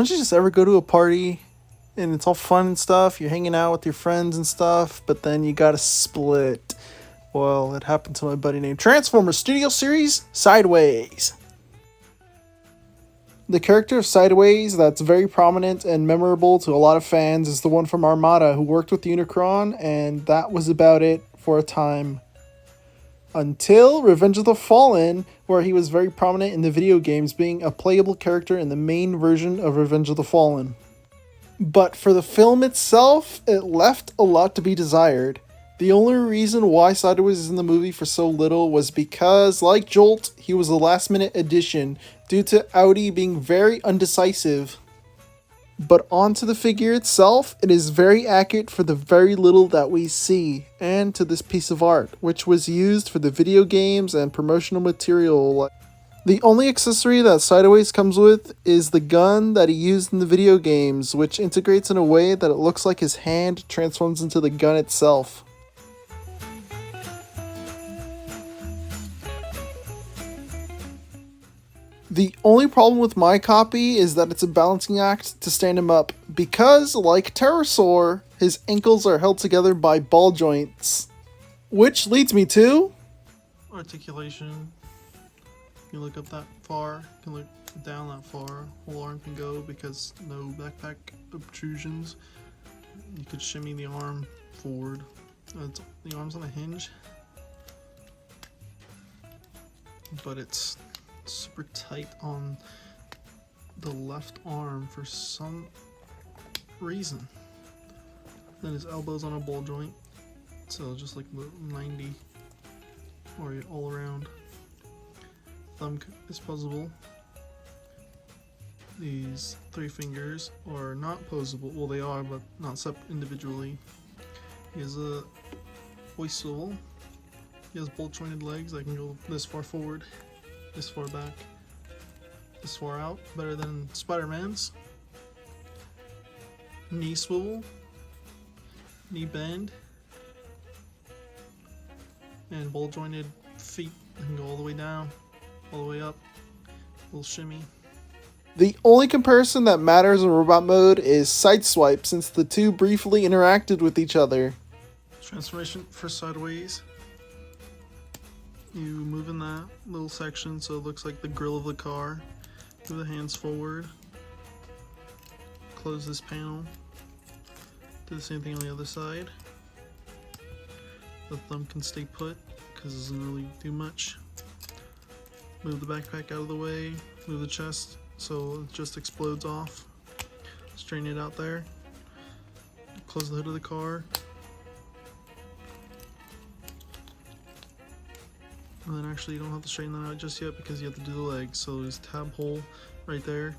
Don't you just ever go to a party and it's all fun and stuff, you're hanging out with your friends and stuff, but then you gotta split? Well, it happened to my buddy named Transformers Studio Series Sideways. The character of Sideways that's very prominent and memorable to a lot of fans is the one from Armada who worked with Unicron, and that was about it for a time. Until Revenge of the Fallen, where he was very prominent in the video games, being a playable character in the main version of Revenge of the Fallen. But for the film itself, it left a lot to be desired. The only reason why Sideways is in the movie for so little was because, like Jolt, he was a last-minute addition due to Audi being very undecisive. But onto the figure itself, it is very accurate for the very little that we see, and to this piece of art, which was used for the video games and promotional material. The only accessory that Sideways comes with is the gun that he used in the video games, which integrates in a way that it looks like his hand transforms into the gun itself. The only problem with my copy is that it's a balancing act to stand him up, because, like Pterosaur, his ankles are held together by ball joints. Which leads me to... articulation. You look up that far, you can look down that far, whole arm can go because no backpack obtrusions. You could shimmy the arm forward. The arm's on a hinge, but it's super tight on the left arm for some reason. Then his elbow's on a ball joint, so just like the 90 or all around. Thumb is posable. These three fingers are not posable. Well, they are, but not individually. He has a hoist swivel. He has bolt jointed legs that can go this far forward, this far back, this far out, better than Spider-Man's. Knee swivel, knee bend, and bolt jointed feet that can go all the way down, all the way up, little shimmy. The only comparison that matters in robot mode is Sideswipe, since the two briefly interacted with each other. Transformation for Sideways. You move in that little section so it looks like the grill of the car. Move the hands forward. Close this panel. Do the same thing on the other side. The thumb can stay put because it doesn't really do much. Move the backpack out of the way. Move the chest so it just explodes off. Straighten it out there. Close the hood of the car. And then actually you don't have to straighten that out just yet because you have to do the legs. So there's a tab hole right there.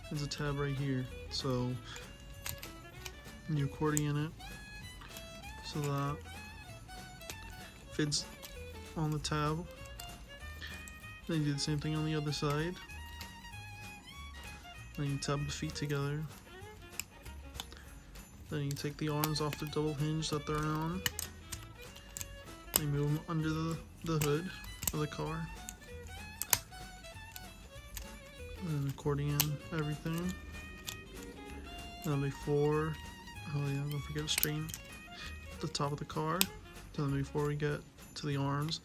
There's a tab right here. So you accordion it so that fits on the tab. Then you do the same thing on the other side. Then you tab the feet together. Then you take the arms off the double hinge that they're on. You move them under the hood of the car. And accordion everything. Then before, oh yeah, don't forget to straighten the top of the car. Then before we get to the arms,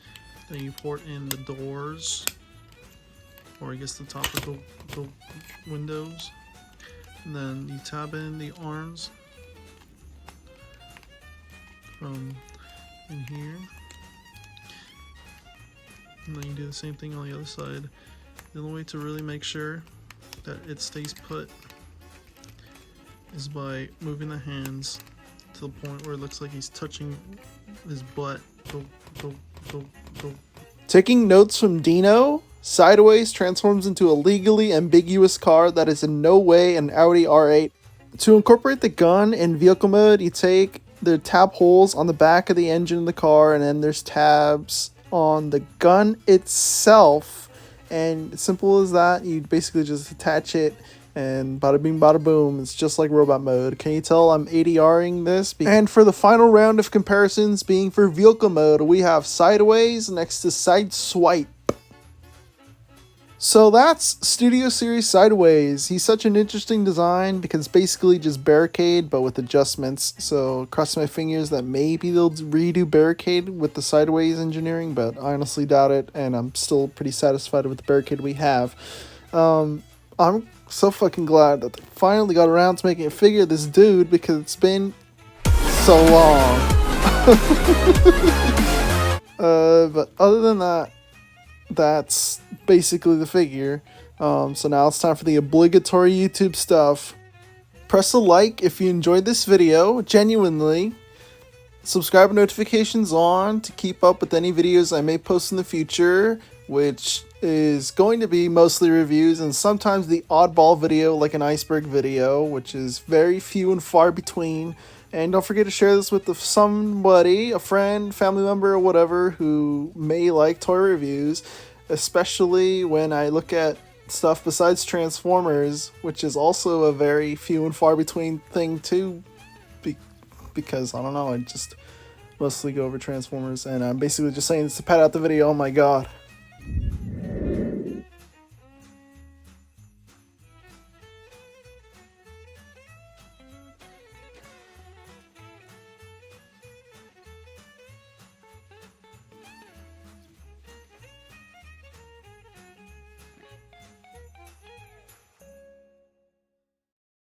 then you port in the doors, or I guess the top of the windows. And then you tab in the arms from in here. And then you do the same thing on the other side. The only way to really make sure that it stays put is by moving the hands to the point where it looks like he's touching his butt. Taking notes from Dino, Sideways transforms into a legally ambiguous car that is in no way an Audi R8. To incorporate the gun in vehicle mode, you take the tab holes on the back of the engine of the car, and then there's tabs on the gun itself, and simple as that. You basically just attach it and bada bing bada boom, it's just like robot mode. Can you tell I'm ADRing this? And for the final round of comparisons being for vehicle mode, we have Sideways next to Sideswipe. So that's Studio Series Sideways. He's such an interesting design because it's basically just Barricade but with adjustments. So cross my fingers that maybe they'll redo Barricade with the Sideways engineering, but I honestly doubt it, and I'm still pretty satisfied with the Barricade we have. I'm so fucking glad that they finally got around to making a figure of this dude because it's been so long. But other than that, that's basically the figure. So now it's time for the obligatory YouTube stuff. Press a like if you enjoyed this video, genuinely. Subscribe notifications on to keep up with any videos I may post in the future, which is going to be mostly reviews and sometimes the oddball video like an iceberg video, which is very few and far between. And don't forget to share this with somebody, a friend, family member, or whatever, who may like toy reviews, especially when I look at stuff besides Transformers, which is also a very few and far between thing too, because, I don't know, I just mostly go over Transformers, and I'm basically just saying this to pad out the video. Oh my god.